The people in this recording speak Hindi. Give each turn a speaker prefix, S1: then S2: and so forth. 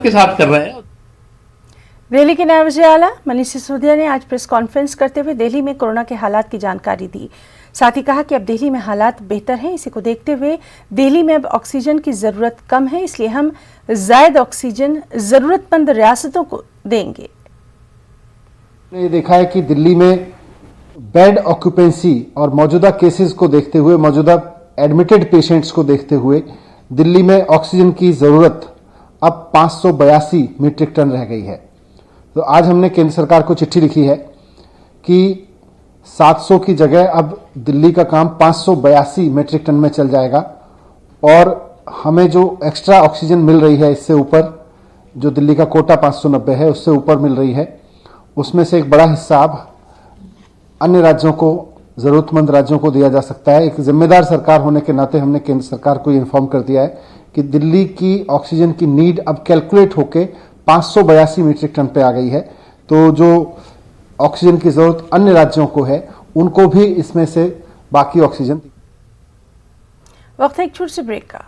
S1: के साथ कर रहे हैं।
S2: दिल्ली के नायब वज़ीर आला मनीष सिसोदिया ने आज प्रेस कॉन्फ्रेंस करते हुए दिल्ली में कोरोना के हालात की जानकारी दी। साथ ही कहा कि अब दिल्ली में हालात बेहतर हैं। इसी को देखते हुए दिल्ली में अब ऑक्सीजन की ज़रूरत कम है, इसलिए हम ज़ायद ऑक्सीजन ज़रूरतमंद रियासतों को देंगे।
S3: ये देखा है कि दिल्ली में बेड ऑक्यूपेंसी और मौजूदा केसेस को देखते हुए, मौजूदा एडमिटेड पेशेंट्स को देखते हुए दिल्ली में ऑक्सीजन की ज़रूरत अब 582 मीट्रिक टन रह गई है। तो आज हमने केंद्र सरकार को चिट्ठी लिखी है कि 700 की जगह अब दिल्ली का काम 582 मीट्रिक टन में चल जाएगा और हमें जो एक्स्ट्रा ऑक्सीजन मिल रही है, इससे ऊपर जो दिल्ली का कोटा 590 है उससे ऊपर मिल रही है, उसमें से एक बड़ा हिस्सा अब अन्य राज्यों को, ज़रूरतमंद राज्यों को दिया जा सकता है। एक जिम्मेदार सरकार होने के नाते हमने केंद्र सरकार को इन्फॉर्म कर दिया है कि दिल्ली की ऑक्सीजन की नीड अब कैलकुलेट होके 582 मीट्रिक टन पे आ गई है। तो जो ऑक्सीजन की जरूरत अन्य राज्यों को है, उनको भी इसमें से बाकी ऑक्सीजन।
S2: वक्त है एक छोटे से ब्रेक का।